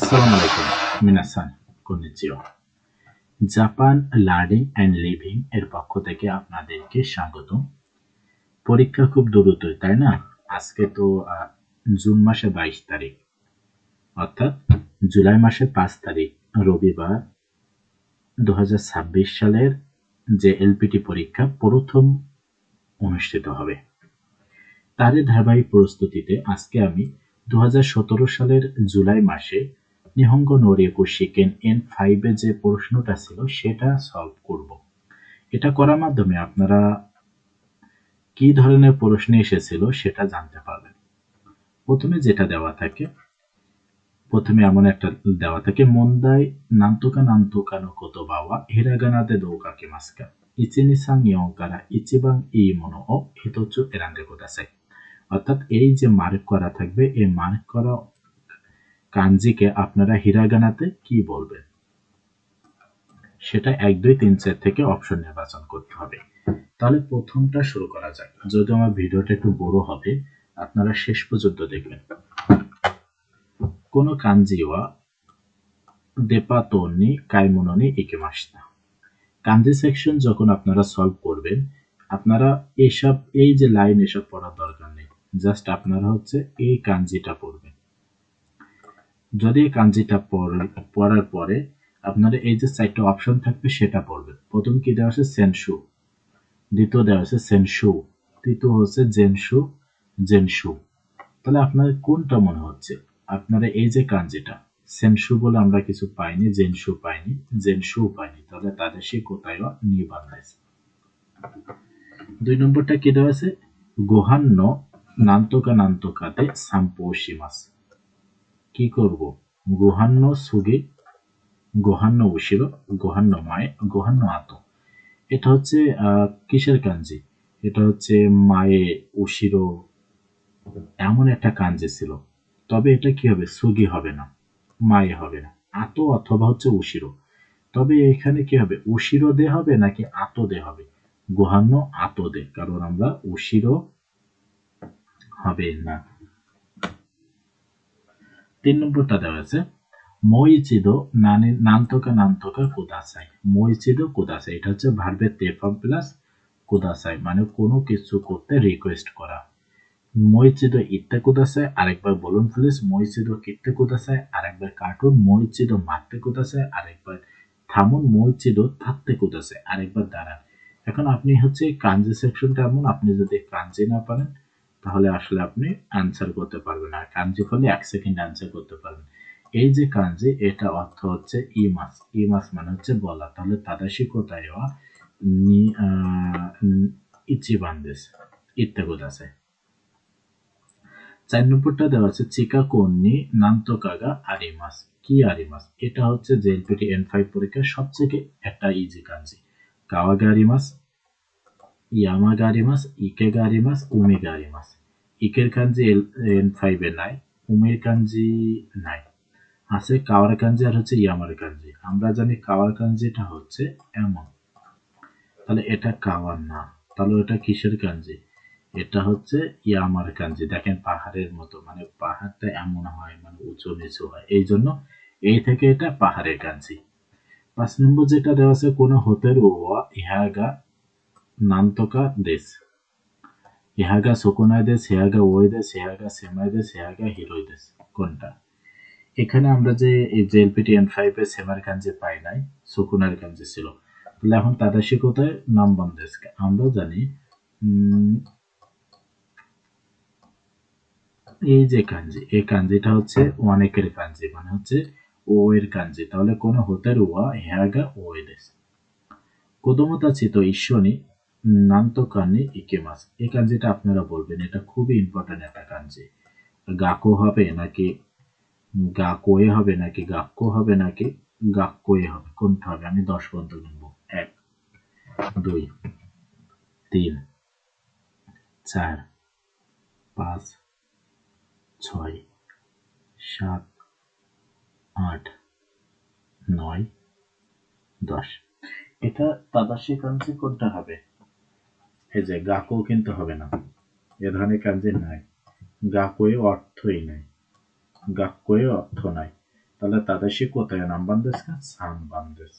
আসসালামু আলাইকুম মিনাসান কন্নিচিওয়া। জাপান লার্নিং অ্যান্ড লিভিং এর পক্ষ থেকে আপনাদেরকে স্বাগত। পরীক্ষা খুব দ্রুতই, তাই না? আজকে তো জুন মাসে 22 তারিখ, অর্থাৎ জুলাই মাসের 5 তারিখ রবিবার 2026 সালের যে এলপিটি পরীক্ষা প্রথম অনুষ্ঠিত হবে, তারই ধারাবাহিক প্রস্তুতিতে আজকে আমি 2017 সালের জুলাই মাসে নিহঙ্গ নোরিয়াকু শিকেন N5 এ যে প্রশ্নটা ছিল সেটা সলভ করব। এটা করার মাধ্যমে আপনারা কি ধরনের প্রশ্ন এসেছিল সেটা জানতে পারবেন। প্রথমে যেটা দেওয়া থাকে, প্রথমে এমন একটা দেওয়া থাকে, মন্দাই নান্তোকা নান্তোকা নো কোতোবা ওয়া হিরাগানা দে দোকাকিমাসু কা? 1, 2, 3, 4 から一番いいものを一つ選んでください। অর্থাৎ এই যে মার্ক করা থাকবে, এই মার্ক করা কাঞ্জিকে আপনারা হিরাগানাতে কি বলবেন সেটা 1, 2, 3, 4 থেকে অপশন নির্বাচন করতে হবে। তাহলে প্রথমটা শুরু করা যাক। যদি আমার ভিডিওটা একটু বড় হবে, আপনারা শেষ পর্যন্ত দেখবেন। কোনো কাঞ্জি ওয়া দেপাতো নি কাইমোনো নি ইকিমাশিতা। কাঞ্জি সেকশন যখন আপনারা সলভ করবেন, আপনারা এই যে লাইন এসব পড়ার দরকার নেই, জাস্ট আপনারা হচ্ছে এই কাঞ্জিটা পড়বেন। যদি এই কাঞ্জিটা পড়ার পরে আপনারা এই যে 4টা অপশন থাকবে সেটা পড়বেন। প্রথম কি দেওয়া আছে? সেনশু। দ্বিতীয় দেওয়া আছে সেনশু। তৃতীয় হচ্ছে জেনশু, জেনশু। তাহলে আপনার কোনটা মনে হচ্ছে? আপনারা এই যে কাঞ্জিটা, সেনশু বলে আমরা কিছু পাইনি, জেনশু পাইনি, জেনশু পাইনি, তাহলে তাদের সে কোথায় নিবান্ধাইছে। 2 নম্বরটা কি দেওয়া আছে? গোহান্ন নান্তোকা নান্তোকাতে সাম্পো শিমাসু। কি করব? গোহান্ন সুগে, গোহান্ন উশিরো, গোহান্ন মায়ে, গোহান্ন আতো। এটা হচ্ছে কিসের কাঞ্জি? এটা হচ্ছে মায়ে উশিরো এমন একটা কাঞ্জি ছিল। তবে এটা কি হবে? সুগি হবে না, মায়ে হবে না, আতো অথবা হচ্ছে উশিরো। তবে এখানে কি হবে? উশিরো দে হবে নাকি আতো দে হবে? গোহান্ন আতো দে, কারণ আমরা উশিরো হবে না। 3 নম্বরটা দেওয়া আছে মইচিদো নান্তোকা নান্তোকা কুদাসাই। মইচিদো কুদাসাই, এটা হচ্ছে ভার্বের তেফর্ম প্লাস কুদাসাই, মানে কোনো কিছু করতে রিকোয়েস্ট করা। মইচিদো ইত্তে কুদাসাই, আরেকবার বলুন প্লিজ। মইচিদো কিত্তে কুদাসাই, আরেকবার কার্টুন। মইচিদো মারতে কুদাসাই, আরেকবার থামুন। মইচিদো থাকতে কুদাসাই, আরেকবার দাঁড়ান। এখন আপনি হচ্ছে কাঞ্জি সেকশনটা এমন, আপনি যদি কাঞ্জি না পারেন তাহলে আসলে আপনি অ্যান্সার করতে পারবেন, আর কাঞ্জি ফলে 1 সেকেন্ড অ্যান্সার করতে পারবেন। এই যে কাঞ্জি, এটা অর্থ হচ্ছে ইমাস। ইমাস মানে হচ্ছে বলা। তাহলে তাদাশি কোথায় নি ইচিবান দেস ইত্তে কুদাসাই। 4 নম্বরটা দেওয়া আছে চিকাকোন নি নান্তোকা গা আরিমাস। কি আরিমাস? এটা হচ্ছে জেএলপিটি N5 পরীক্ষার সবথেকে একটা ইজি কাঞ্জি। কাওয়া গা আরিমাস, ইয়ামা গা আরিমাস, ইকে গা আরিমাস, উমি গা আরিমাস। ইকের কাঞ্জি N5 এ নাই, উমির কাঞ্জি নাই, আছে কাওয়ার কাঞ্জি আর হচ্ছে ইয়ামার কাঞ্জি। আমরা জানি কাওয়ার কাঞ্জিটা হচ্ছে এমন, তাহলে এটা কাওয়ার না, তাহলে এটা কিসের কাঞ্জি? এটা হচ্ছে ইয়ামার কাঞ্জি। দেখেন পাহাড়ের মতো, মানে পাহাড়টা এমন হয়, মানে উঁচু নিচু হয়, এই জন্য এই থেকে এটা পাহাড়ের কাঞ্জি। 5 নম্বর যেটা দেওয়া আছে কোন হোতের ওয়া ইহাগা নান্তোকা দেশ। ইহাগা শকুনাই দেশ, ইহাগা ওই দেশ, ইহাগা সেমাই দেশ, ইহাগা হিরোই দেশ। কোনটা? এখানে আমরা যে এই জেএলপিটি N5 এ সেমার কাঞ্জি পাই নাই, শকুনার কাঞ্জি ছিল। তাহলে এখন তাদাশি কোথায়? নাম্বান দেশ। আমরা জানি এই যে কাঞ্জি, এই কাঞ্জিটা হচ্ছে অনেকের কাঞ্জি, মানে হচ্ছে ও এর কাঞ্জি। তাহলে কোন হোতের ওয়া হ্যাগা ও দেশ। কোদমতা চিত ঈশ্বনী নান্তকানি ইকেমাস। এই কাঞ্জিটা আপনারা বলবেন, এটা খুবই ইম্পর্টেন্ট একটা কাঞ্জি। গাকো হবে নাকি গাকোয়ে হবে নাকি গাক্কো হবে নাকি গাক্কোয়ে হবে? কোনটা হবে? আমি 10 পর্যন্ত গুনবো। 1, 2, 3, 4, 5, 6, 7, 8, 9, 10। এটা তাদাশি কাঞ্জি কোনটা হবে? এই যে গাকো কিন্তু হবে না, এ ধরনের কাঞ্জি নাই। গাকোয়ে অর্থই নাই, গাক্কোয়ে অর্থ নাই। তাহলে তাদাশি কোথায় নাম্বারですか3番です。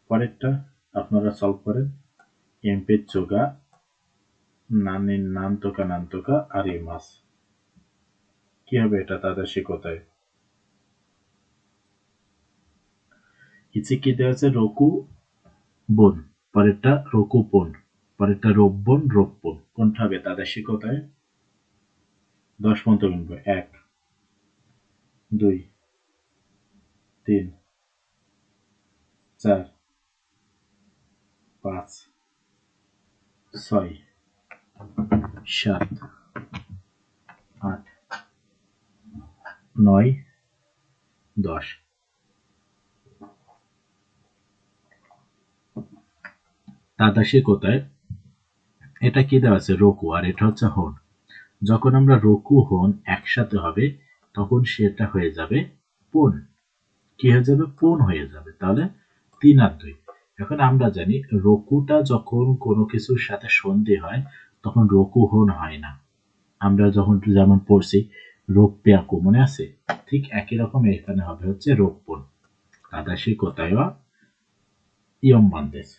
পরেরটা আপনারা সলভ করেন। এমপেচ্চো গা নানতোকা নানতোকা আরিমাস। কি হবে এটা তাদাশি কোথায়? ইচে কি দেওয়া আছে রোকু বোন, পরেরটা রোকু পোন, পরেরটা রোববন রোপপন। কোনটা হবে তাদাশি কোথায়? 10 পর্যন্ত গুনবো। 1 2 3 4 5 6 7 8 9 10। তাদাশি কোথায়? এটা কি দেওয়া আছে রোকু, আর এটা হচ্ছে হন। যখন আমরা রোকু হন একসাথে হবে তখন সেটা হয়ে যাবে পোন। কি হয়ে যাবে? পোন হয়ে যাবে। তাহলে 3 আর 2। এখন আমরা জানি রকুটা যখন কোনো কিছুর সাথে সন্ধি হয় তখন রকু হন হয় না। আমরা যখন যেমন পড়ছি রোপ্যাকু, মনে আছে? ঠিক একই রকম এখানে হবে হচ্ছে রোপপন। তাদাশি কোথায় ইয়ম বান্দেস।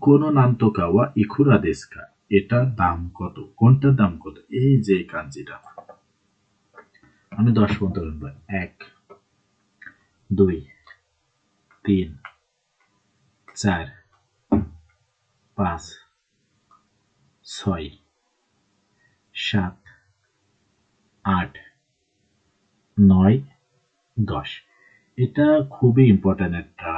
কোন নান্তোকা ওয়া ইকুরা দেস্কা, এটা দাম কত? কোনটার দাম কত? এই যে কাঞ্জিটা। আমি 10 পর্যন্ত গুনবো। 1 2 3 4 5 6 7 8 9 10। এটা খুবই ইম্পর্টেন্ট একটা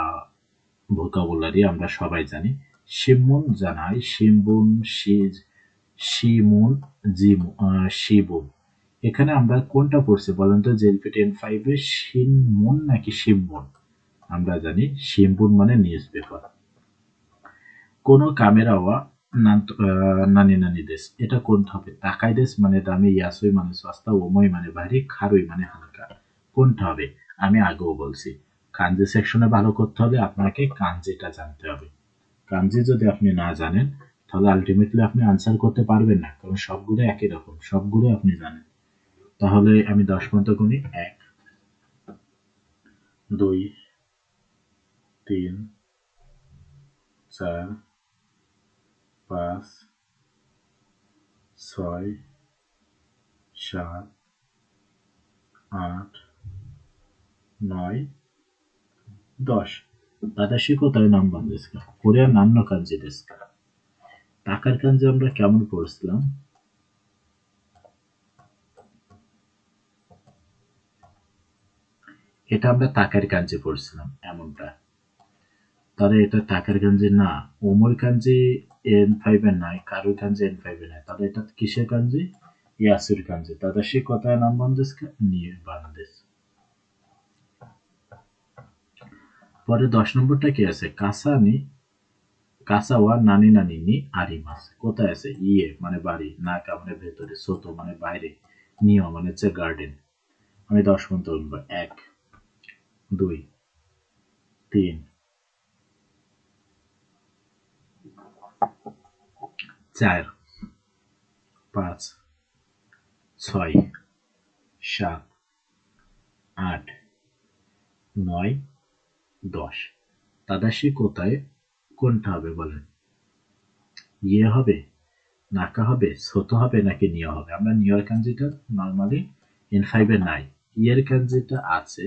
ভোকাবুলারি, আমরা সবাই জানি। শিমুন জানাই শিমবুন শিমুন শিবুন। এখানে আমরা কোনটা পড়ছি বলেন তো? জেলপি 10-5 এ শিনমুন নাকি শিমবুন? আমরা জানি শিমবুন মানে নিউজ পেপার। কোন কামেরা ওয়া নানি নানি দেশ, এটা কোনটা হবে? তাকাই দেশ মানে দামি, ইয়াসুই মানে সস্তা, ওমই মানে ভারী, খারুই মানে হালকা। কোনটা হবে? আমি আগেও বলছি কাঞ্জি সেকশনে ভালো করতে হলে আপনাকে কাঞ্জিটা জানতে হবে। কাঞ্জি যদি আপনি না জানেন তাহলে আলটিমেটলি আপনি আনসার করতে পারবেন না, কারণ সবগুলো একই রকম, সবগুলো আপনি জানেন। তাহলে আমি 10 পর্যন্ত গুনি। 1 2 3 4 5 6 7 8 9 10। 私答え何番ですか？これは何の漢字ですか？টাকার কাঞ্জি আমরা কেমন পড়ছিলাম? এটা আমরা টাকার কাঞ্জি পড়ছিলাম এমনটা। তাহলে এটা টাকার কাঞ্জি না। ওমর কাঞ্জি N5 এ নাই, কারুর কাঞ্জি N5 এ নাই। তাহলে এটা কিসের কাঞ্জি? ইয়াসুর কাঞ্জি। তাদাশি কোথায় নাম বান্দেস? নিয়ে বান্দেস। পরে 10 নম্বরটা কি আছে? কাসাওয়া নানি নানি নি আরিমাস। কোথায় আছে? ইয়ে মানে বাড়ি, নাকা মানে ভেতরে, সোতো মানে বাইরে, নিও মানে হচ্ছে গার্ডেন। আমি 10 পর্যন্ত বলবো। 1 2 3 4 5 6 7 8 9 10। তাদাশি কোথায় কোনটা হবে বলেন? ইয়ে হবে, নাকা হবে, সোতো হবে নাকি নিও হবে? আমরা নিওর কাঞ্জিটা নর্মালি N5 এ নাই। ইয়ের কাঞ্জিটা আছে,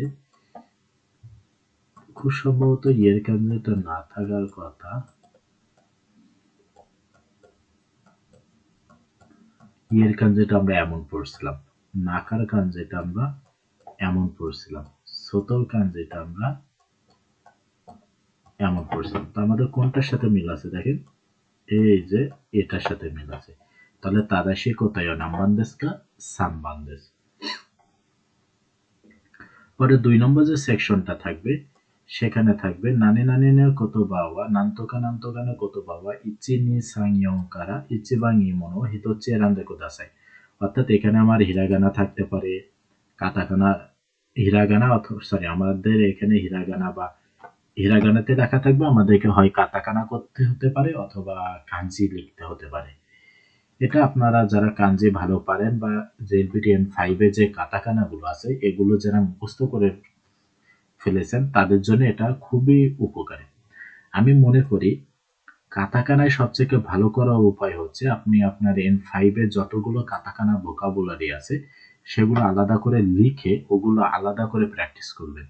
খুব সম্ভবত ইয়ের কাঞ্জিটা না থাকার কথা। ইয়ের কাঞ্জিটা আমরা এমন পড়ছিলাম, নাকার কাঞ্জিটা আমরা এমন পড়ছিলাম, সোতোর কাঞ্জিটা আমরা এমন পড়ছিলাম। তো আমাদের কোনটার সাথে মিল আছে দেখেন, এই যে এটার সাথে মিল আছে। তাহলে তাদাশি কোথায় নাম্বান দেশকা সামবান দেশ। পরে 2 নম্বর যে সেকশনটা থাকবে সেখানে থাকবে নানি নানি নে কত বাওয়া নান্তোকা নান্তোকা নে কত বাওয়া ইচি নি সাংয়ং কারা ইচিবাং ইমোনো হিতোচ্চি এরান্দে কোদাসাই। অর্থাৎ এখানে আমার হিরাগানা থাকতে পারে, কাতাকানা, হিরাগানা অথবা সরি আমাদের এখানে হিরাগানা বা হিরাগানাতে লেখা থাকবে, আমাদেরকে হয় কাতাকানা করতে হতে পারে অথবা কাঞ্জি লিখতে হতে পারে। এটা আপনারা যারা কাঞ্জি ভালো পারেন বা জেএলপিটি N5 এ যে কাটাকানাগুলো আছে এগুলো যারা মুখস্থ করে ফেলেছেন তাদের জন্য এটা খুবই উপকারী। আমি মনে করি কাটাকানায় সবথেকে ভালো করার উপায় হচ্ছে আপনি আপনার N5 এ যতগুলো কাটাকানা ভোকাবুলারি আছে সেগুলো আলাদা করে লিখে ওগুলো আলাদা করে প্র্যাকটিস করবেন।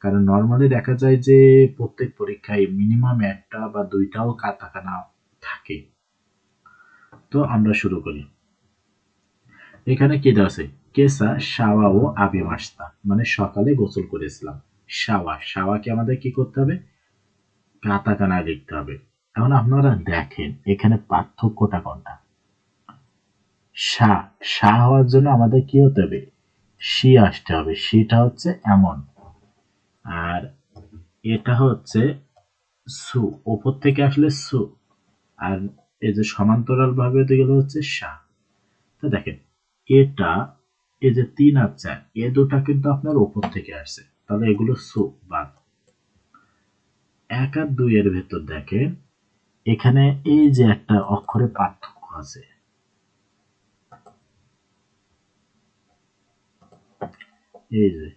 কারণ নরমালি দেখা যায় যে প্রত্যেক পরীক্ষায় মিনিমাম ১ টা বা ২ টাও কাটাকানা থাকে। তো আমরা শুরু করি। এখানে কি দেওয়া আছে? কেসা, শাওয়া ও আবি মাস্তা মানে সকালে গোসল করেছিলাম। শাওয়া, শাওয়াকে আমাদের কি করতে হবে? কাটাকানা লিখতে হবে। এখন আপনারা দেখেন এখানে পার্থক্যটা কোনটা? সা, সা হওয়ার জন্য আমাদের কি হতে হবে? সি আসতে হবে। সিটা হচ্ছে এমন। আর এটা হচ্ছে সু, ওপর থেকে আসলে সু। আর এই যে সমান্তরাল ভাবে গেলে হচ্ছে সা। তো দেখেন এটা এই যে ৩ আর ৪ এ দুটা কিন্তু আপনার ওপর থেকে আসছে। তাহলে এগুলো সু বাদ। ১ আর ২ এর ভেতর দেখেন এখানে এই যে একটা অক্ষরে পার্থক্য আছে। এই যে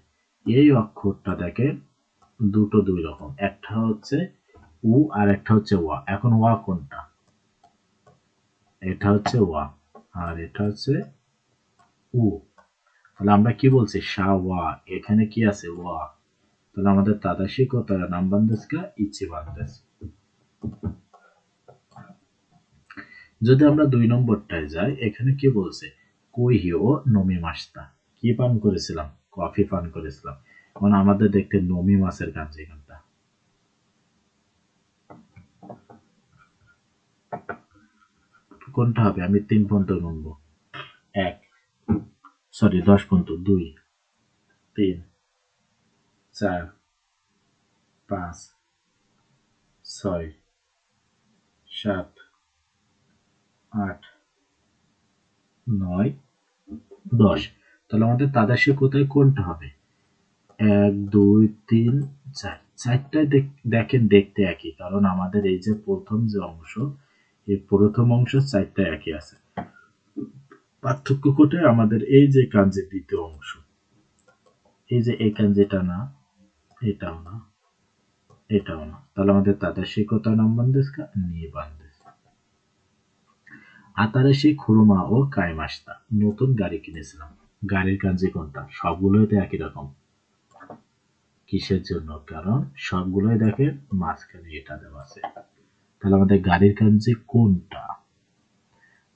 এই অক্ষরটা দেখেন দুটো ২ রকম। একটা হচ্ছে উ আর একটা হচ্ছে ওয়া। এখন ওয়া কোনটা? এটা হচ্ছে ওয়া আর এটা হচ্ছে উ। তাহলে আমরা কি বলছি? সা ওয়া। এখানে কি আছে? ওয়া। তাহলে আমাদের তাদাশি কোতারা নাম্বার দেশকা ইচ্ছে বান্দেস। যদি আমরা ২ নম্বরটায় যাই এখানে কি বলছে? কুইহিও নমি মাস্তা। কি পান করেছিলাম? কফি পান করেছিলাম। মানে আমাদের দেখতে নমি মাছের কাঞ্জি এখানটা। কোনটা হবে? আমি ৩ পর্যন্ত গুনবো। ১ সরি ১০ পর্যন্ত ২, ৩, ৪, ৫, ৬, ৭, ৮, ৯, ১০। তাহলে আমাদের তাদাশি কোথায় কোনটা হবে? ১, ২, ৩, ৪। ৪টায় দেখেন দেখতে একই। কারণ আমাদের এই যে প্রথম যে অংশ, এই প্রথম অংশ ৪টায় একই আছে। পার্থক্য কোথায়? আমাদের এই যে কাঞ্জির দ্বিতীয় অংশ। এই যে এই কাঞ্জিটা না, এটাও না, এটাও না। তাহলে আমাদের তাদাশি কোথায় নাম্বার দেশকা? নিয়ে বান্ধেস। আতারাশি খুরমা ও কাইমাস্তা। নতুন গাড়ি কিনেছিলাম। গাড়ির কাঞ্জি কোনটা? সবগুলোই তো একই রকম। কিসের জন্য? কারণ সবগুলোই দেখেন মাঝখানে এটা দেওয়া আছে। তাহলে আমাদের গাড়ির কাঞ্জি কোনটা?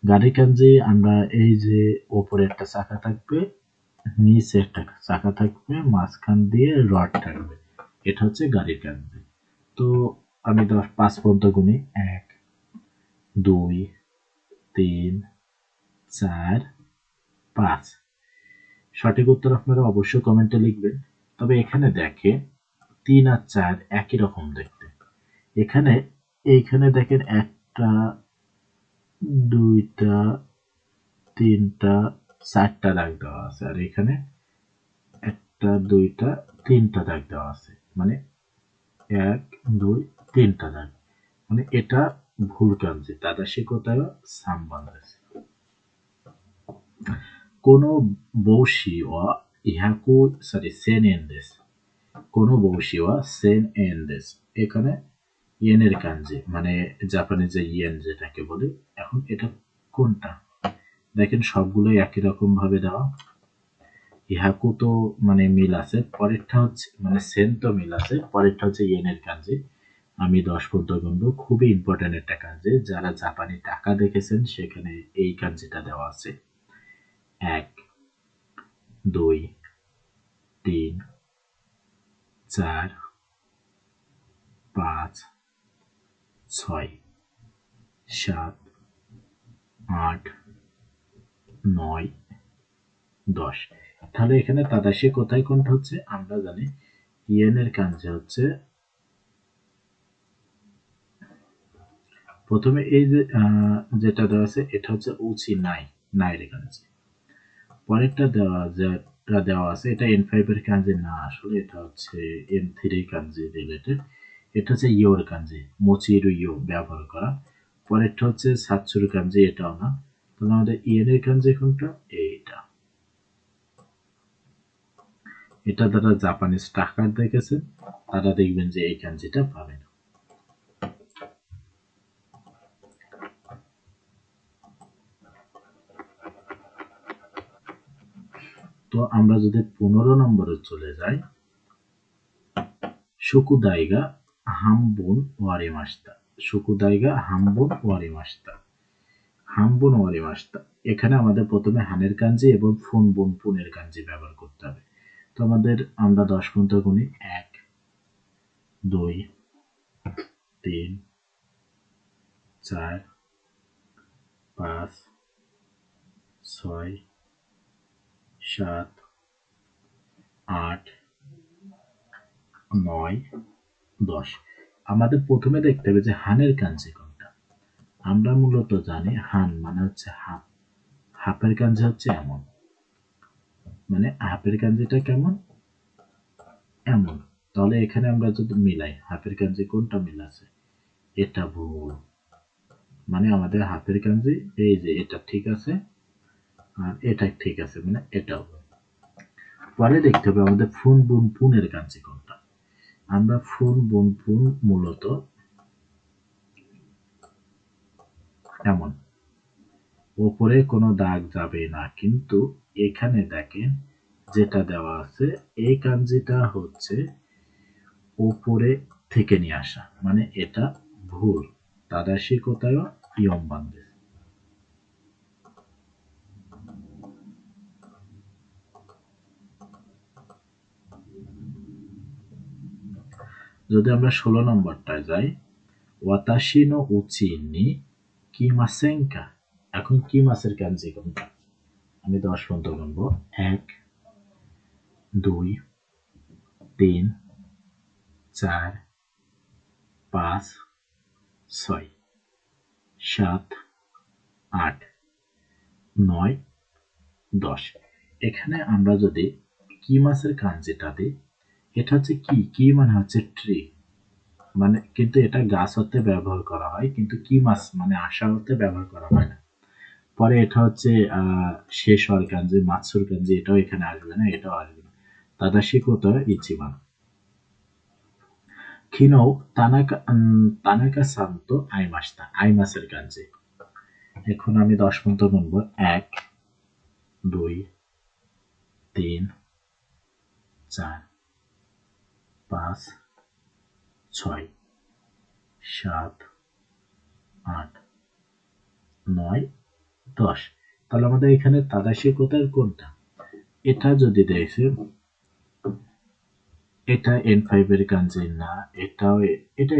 গাড়ির কাঞ্জি আমরা এই যে ওপরে একটা চাকা থাকবে, নিচে একটা চাকা থাকবে, মাঝখান দিয়ে রড থাকবে। এটা হচ্ছে গাড়ির কাঞ্জি। তো আমি ৫ পর্যন্ত গুনি। ১, ২, ৩, ৪, ৫। সঠিক উত্তর আপনারা অবশ্যই কমেন্টে লিখবেন। তবে এখানে দেখেন ৩ আর ৪ একই রকম দেখতে। এখানে এইখানে দেখেন ১টা, ২টা, ৩টা, ৪টা দাগ দেওয়া আছে। আর এখানে ১টা, ২টা, ৩টা দাগ দেওয়া আছে। মানে ১, ২, ৩টা দাগ। মানে এটা ভুল কাঞ্জি। তাদাশি কোথায়? সামবাংলাদেশ। কোনো বৌশি ও ইহাকু সরি সেন এন্ডেস। কোনো বৌশি ও সেন এন্ডেস। এখানে ইয়েনের কাঞ্জি মানে জাপানিজে ইয়েন যেটাকে বলি। এখন এটা কোনটা? দেখেন সবগুলোই একই রকম ভাবে দেওয়া। ইহাকু তো মানে মিল আছে। পরেরটা হচ্ছে মানে সেন তো মিল আছে। পরেরটা হচ্ছে ইয়েনের কাঞ্জি। আমি ১০ পর্যন্ত গুনবো। খুবই ইম্পর্টেন্ট একটা কাঞ্জি। যারা জাপানি টাকা দেখেছেন সেখানে এই কাঞ্জিটা দেওয়া আছে। ১, ২, ৩, ৪, ৫, ৬, ৭, ৮, ৯, ১০। তাহলে এখানে তাদাশি কোথায় কোনটা হচ্ছে? আমরা জানি ইয়েনের কাঞ্জি হচ্ছে প্রথমে এই যে যেটা দেওয়া আছে এটা হচ্ছে উচি নাই, নাইর কাঞ্জি। পরেরটা যেটা দেওয়া আছে এটা N5 এর কাঞ্জি না, আসলে এটা হচ্ছে N3 কাঞ্জি রিলেটেড। এটা হচ্ছে ইয়োর কাঞ্জি, মোচিরু ইয়ো ব্যবহার করা। পরেরটা হচ্ছে সাতসুর কাঞ্জি, এটাও না। তাহলে আমাদের ইয়েন এর কাঞ্জি কোনটা? এইটা। এটা যারা জাপানিজ টাকার দেখেছেন তারা দেখবেন যে এই কাঞ্জিটা পাবেন। তো আমরা যদি 15 নম্বরে চলে যাই, শুকুদাইগা হামবুন ওয়ারিমাস্তা। শুকুদাইগা হামবুন ওয়ারিমাস্তা। হামবুন ওয়ারিমাস্তা। এখানে আমাদের প্রথমে হানের কাঞ্জি এবং ফুন বুন পুনের কাঞ্জি ব্যবহার করতে হবে। তো আমরা 10 পর্যন্ত গুনি। 1 2 3 4 5 6 7 8 9 10। আমাদের প্রথমে দেখতে হবে যে হানের কাঞ্জি কোনটা। আমরা মূলত জানি হান মানে হচ্ছে হাফ। হাফের কাঞ্জি হচ্ছে এমন, মানে হাফের কাঞ্জিটা কেমন? এমন। তাহলে এখানে আমরা যদি মিলাই হাফের কাঞ্জি কোনটা মিল আছে? এটা ভুল। মানে আমাদের হাফের কাঞ্জি এই যে এটা ঠিক আছে আর এটা ঠিক আছে, মানে এটাও। পরে দেখতে হবে আমাদের ফুন বুন পুনের কাঞ্জি কোনটা। আমরা ফুন বুন পুন মূলত এমন, ওপরে কোনো দাগ যাবে না, কিন্তু এখানে দেখেন যেটা দেওয়া আছে এই কাঞ্জিটা হচ্ছে ওপরে থেকে নিয়ে আসা, মানে এটা ভুল। তাদাশি কোথায়? ইয়ম বান্ধে। যদি আমরা 16 নম্বরটায় যাই, ওয়াতাশি নো উচি নি কিমাসেনকা। এখন কি মাসের কাঞ্জি কোনটা? আমি 10 পর্যন্ত গুনবো। 1 2 3 4 5 6 7 8 9 10। এখানে আমরা যদি কি মাসের কাঞ্জিটা দিই, এটা হচ্ছে কি মানে হচ্ছে ট্রি, মানে কিন্তু এটা গাছ অর্থে ব্যবহার করা হয়, কিন্তু কি মাছ মানে আশা অর্থে ব্যবহার করা হয় না। পরে এটা হচ্ছে শেষ হওয়ার কাঞ্জি, মাতসুর কাঞ্জি, এটাও এখানে আসবে না, এটাও আসবে না। তাদাশি কোতা ইচিবান। খিনো তানাকা সান্তো আইমাস্তা। আইমাসের কাঞ্জি। এখন আমি 10 পর্যন্ত গুনবো। 1 2 3 4 5 6 7 8 9 10। তাহলে আমাদের এখানে তাদাশি কোতার কোনটা? এটা যদি দেখে এটা N5 এর কাঞ্জি না, এটা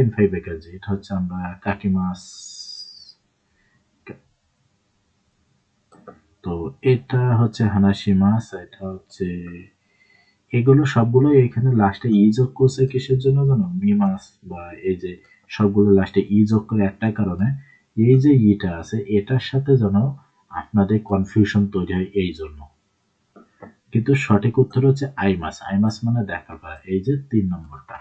N5 এর কাঞ্জি। এটা হচ্ছে আমরা কাকিমাস। তো এটা হচ্ছে হানাসি মাছ, এটা হচ্ছে এগুলো সবগুলো এখানে লাস্টে ই যোগ করছে কিসের জন্য জানো? মি মাছ বা এই যে সবগুলো লাস্টে ই যোগ করে একটাই কারণে, এই যে ইটা আছে এটার সাথে যেন আপনাদের কনফিউশন তৈরি হয় এই জন্য। কিন্তু সঠিক উত্তর হচ্ছে আই মাছ। আই মাছ মানে দেখা করা। এই যে 3 নম্বরটা।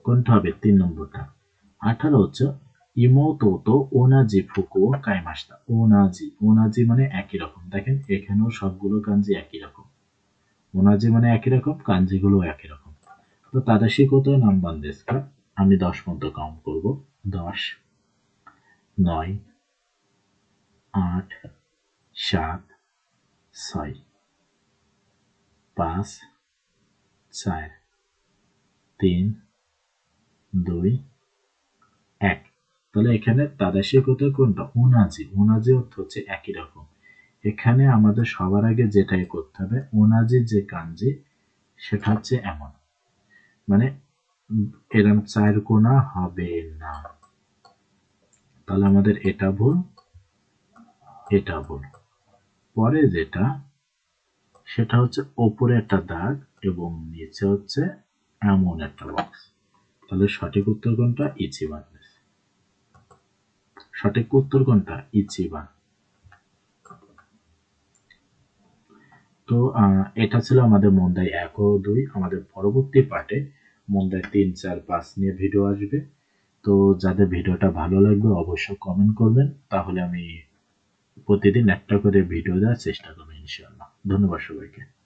কোনটা হবে? 3 নম্বরটা। 18 হচ্ছে ইমোতোতো ওনাজি ফুকুও কাইমাস্তা। ওনাজি, ওনাজি মানে একই রকম। দেখেন এখানেও সবগুলো কাঞ্জি একই রকম। ওনাজি মানে একই রকম, কাঞ্জিগুলো একই রকম। তো তাদাশি কত নাম্বার দেশকা? আমি 10 পর্যন্ত কাউন্ট করব। 10 9 8 7 6 5 4 3 2 1। তাহলে এখানে তাদাশি কত কোনটা? ওনাজি। ওনাজি অর্থ হচ্ছে একই রকম। এখানে আমাদের সবার আগে যেটাই করতে হবে, ওনাজি যে কাঞ্জি সেটা হচ্ছে এমন, মানে এরম 4 কোনা হবে না। তাহলে আমাদের এটা ভুল, এটা ভুল। পরে যেটা সেটা হচ্ছে ওপরে একটা দাগ এবং নিচে হচ্ছে এমন একটা বক্স। তাহলে সঠিক উত্তর কোনটা? ইচিবান। সঠিক উত্তর কোনটা? ইচিবান। তো এটা ছিল আমাদের মন্দাই 1 ও 2। আমাদের পরবর্তী পার্টে মন্দাই 3 4 5 নিয়ে ভিডিও আসবে। তো যাদের ভিডিওটা ভালো লাগবে অবশ্যই কমেন্ট করবেন, তাহলে আমি প্রতিদিন একটা করে ভিডিও দেওয়ার চেষ্টা করবো ইনশাআল্লাহ। ধন্যবাদ সবাইকে।